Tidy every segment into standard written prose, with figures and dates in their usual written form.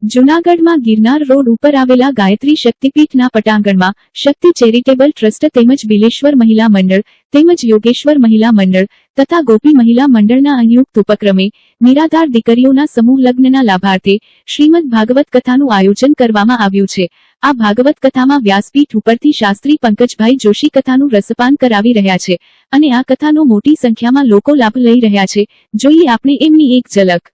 જૂનાગઢમાં ગિરનાર રોડ ઉપર આવેલા ગાયત્રી શક્તિપીઠના પટાંગણમાં શક્તિ ચેરિટેબલ ટ્રસ્ટ તેમજ બિલેશ્વર મહિલા મંડળ તેમજ યોગેશ્વર મહિલા મંડળ તથા ગોપી મહિલા મંડળના સંયુક્ત ઉપક્રમે નિરાધાર દીકરીઓના સમૂહ લગ્નના લાભાર્થે શ્રીમદ ભાગવત કથાનું આયોજન કરવામાં આવ્યું છે। આ ભાગવત કથામાં વ્યાસપીઠ ઉપરથી શાસ્ત્રી પંકજભાઈ જોશી કથાનું રસપાન કરાવી રહ્યા છે અને આ કથાનો મોટી સંખ્યામાં લોકો લાભ લઈ રહ્યા છે। જોઈએ આપણે એમની એક ઝલક।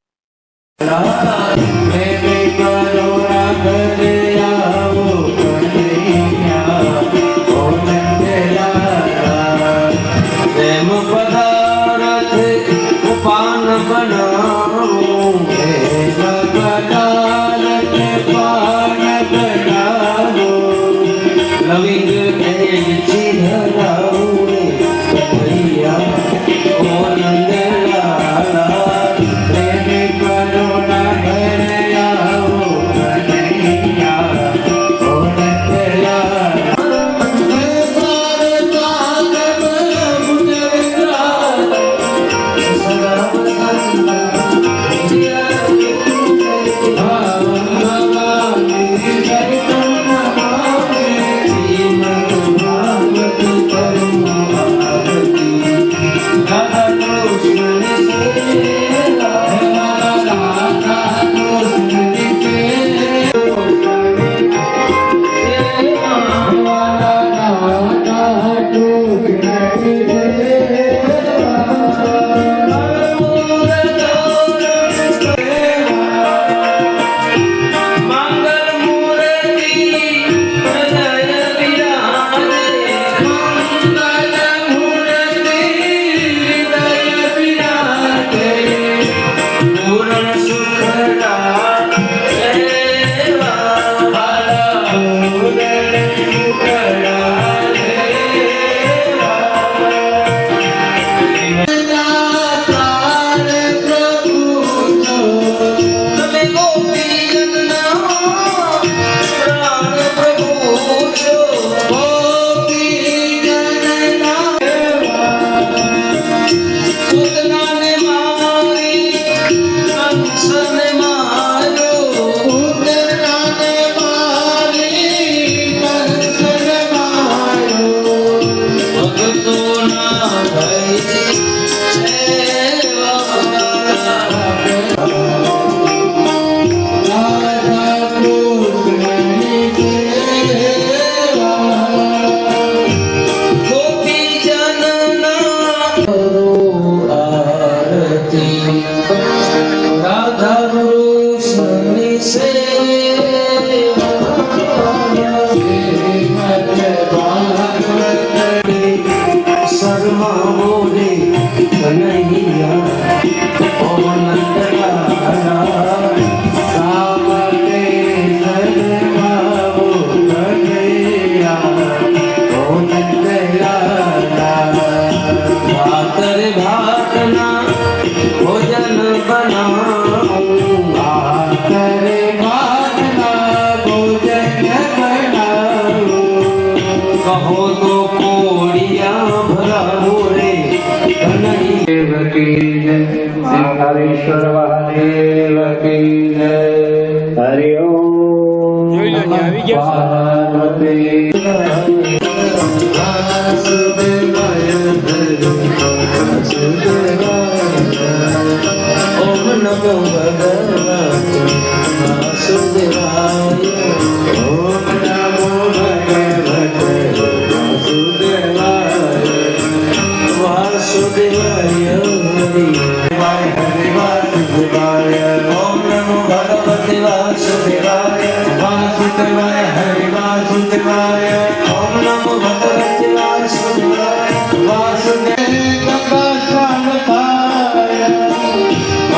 हरीश्वर महादेव की जय। हरि ओम पार्वती ओम नमो भगवते वासुदेवाय। ओम नमो भगवते वासुदेवाय। वासुदेवाय हरि वासुदेवाय। ओम नमो भगवते वासुदेवाय। वासुदेवाय हरि वासुदेवाय। ओम नमो भगवते वासुदेवाय। वासुदेव प्रकाशाय।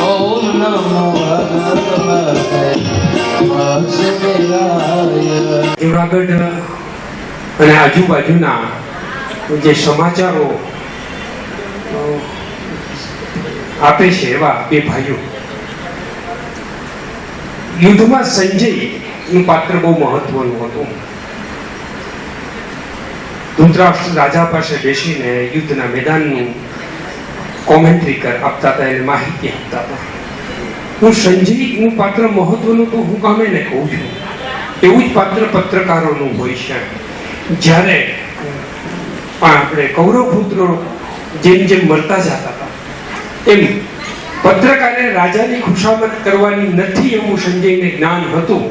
ओम नमो भगवते वासुदेवाय। જુનાગઢ અને આજુબાજુના જે સમાચારો આપે છે એવા બે ભાઈઓ યુદ્ધમાં સંજયનું પાત્ર બહુ મહત્વનું હતું। ધૃતરાષ્ટ્ર રાજા પાસે બેસીને યુદ્ધના મેદાનનું કોમેન્ટ્રી આપતા હતા, એને માહિતી આપતા હતા। હું સંજયનું પાત્ર મહત્વનું તો હું કામે ને કહું છું, એવું જ પાત્ર પત્રકારોનું હોય છે. જ્યારે આપણે કૌરવ પુત્રો જેમ જેમ મળતા જતા હતા એમ પત્રકારે રાજાની ખુશામત કરવાની નથી એવું સંજયને જ્ઞાન હતું.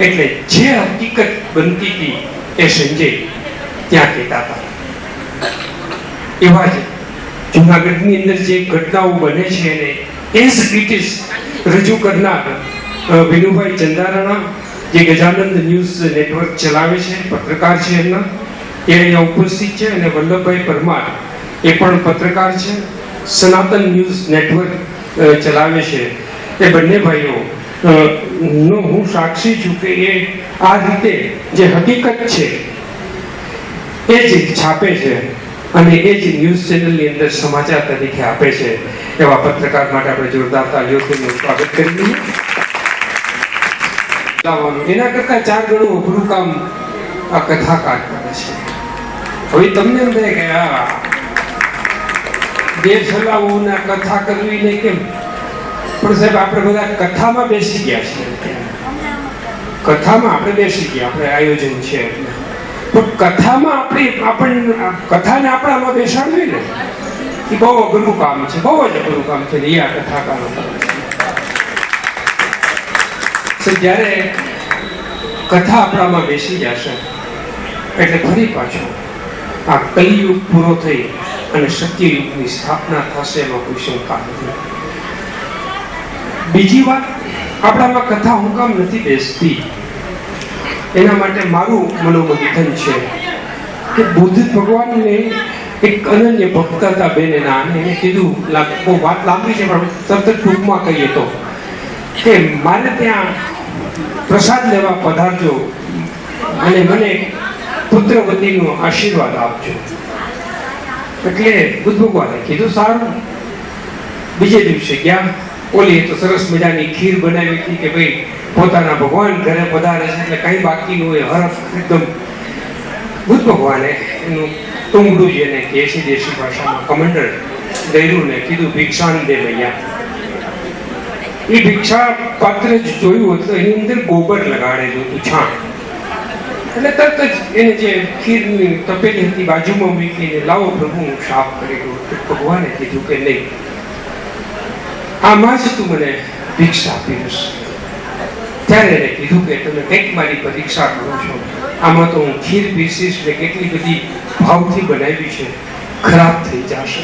એટલે જે હકીકત બનતી હતી એ સંજય ત્યાં કહેતા હતા. એવા જ જુનાગઢની અંદર જે ઘટનાઓ બને છે એને એઝ ઇટ ઇઝ રજૂ કરનાર વિનુભાઈ ચંદારાણા, જે ગજાનંદ ન્યૂઝ નેટવર્ક ચલાવે છે, પત્રકાર છે એમના, એ અહીંયા ઉપસ્થિત છે. અને વલ્લભભાઈ પરમાર એ પણ પત્રકાર છે, સનાતન ન્યૂઝ નેટવર્ક ચલાવે છે. એ બંને ભાઈઓ નો હું સાક્ષી છું કે એ આ રીતે જે હકીકત છે એ જ છાપે છે અને એ જ ન્યૂઝ ચેનલની અંદર સમાચાર તરીકે આપે છે. એવા પત્રકાર માટે આપણે જોરદાર તાળીઓથી સ્વાગત કરી દઈએ. એના કરતા 4 ગણું અઘરું કામ આ કથાકાર કરે છે. હવે તમને એમ થાય કે આ દેર સલાઓને કથા કરવી ને કેમ, પણ સાહેબ આપણે બધા કથામાં બેસી ગયા છીએ. કથામાં આપણે બેસી ગયા, આપણે આયોજન છે એટલે. પણ કથામાં કથાને આપણામાં બેસાડવી ને એ બહુ અઘરું કામ છે, બહુ જ અઘરું કામ છે. એ આ કથાકારો જ્યારે કથા આપણામાં બેસી જશે એટલે ફરી પાછો આ કલિયુગ પૂરો થઈ અને સત્યયુગની સ્થાપના થશે, એમાં કોઈ શંકા નથી. બીજી વાત, આપણામાં કથા હું કામ નથી બેસતી એના માટે મારું મનોમંથન છે કે બુદ્ધ ભગવાનને એક અનન્ય ભક્ત હતા બેન એના, અને એને કીધું, બહુ વાત લાંબી છે પણ તરત ટૂંકમાં કહીએ તો, કે મારે ત્યાં પ્રસાદ લેવા પધારજો અને મને પુત્રવતીનો આશીર્વાદ આપજો. એટલે બુદ્ધ ભગવાને કીધું સારું. બીજે દિવસે ગયા. ઓલી તો સરસ મજાની ખીર બનાવી હતી કે ભાઈ પોતાના ભગવાન ઘરે પધારે છે એટલે કઈ બાકી ન હોય, હરફ એકદમ. બુદ્ધ ભગવાને એનું ટુંગડું જેને કે દેશી ભાષામાં કમંડળ દૈરું ને કીધું ભિક્ષાન દે ભૈયા. એ ભિક્ષા પાત્ર જ જોયું હતું, એની અંદર ગોબર લગાડેલું હતું, છાણ. એટલે તરત જ એને જે ખીરની તપેલી હતી બાજુમાં મૂકીને લાવો પ્રભુ હું સાફ કરી દઉં. ભગવાને કીધું કે નહીં, આમાં જ તું મને ભિક્ષા આપીશ. ત્યારે એને કીધું કે તમે કંઈક મારી પરીક્ષા કરો છો, આમાં તો હું ખીર પીસીશ ને કેટલી બધી ભાવથી બનાવી છે, ખરાબ થઈ જશે.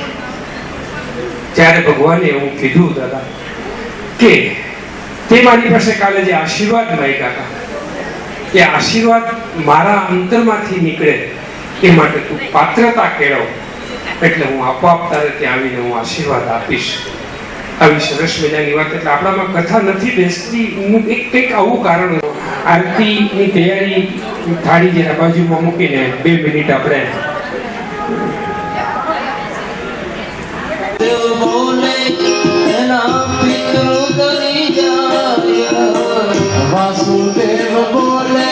ત્યારે ભગવાને એવું કીધું દાદા કે તે મારી પાસે કાલે જે આશીર્વાદ માંગ્યા હતા એ આશીર્વાદ મારા અંતરમાંથી નીકળે એ માટે તું પાત્રતા કેળવ, એટલે હું આપોઆપ તારે ત્યાં આવીને હું આશીર્વાદ આપીશ. આવી સરસ મજાની વાત. એટલે આપણામાં કથા નથી બેસતી કંઈક આવું કારણ. આરતીની તૈયારી થાળી જરા બાજુમાં મૂકીને 2 મિનિટ આપણે વાસુદેવ બોલે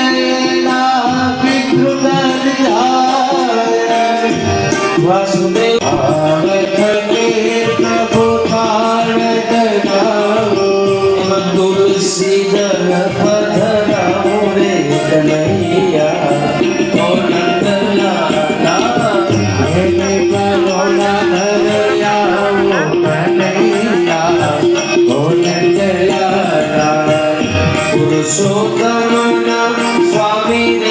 ના પિતૃ જાય. વાસુદેવ પ્રભુ તુલસી જલ પધરાવો રે કનૈયા. પુરુષોત્તમ સ્વામી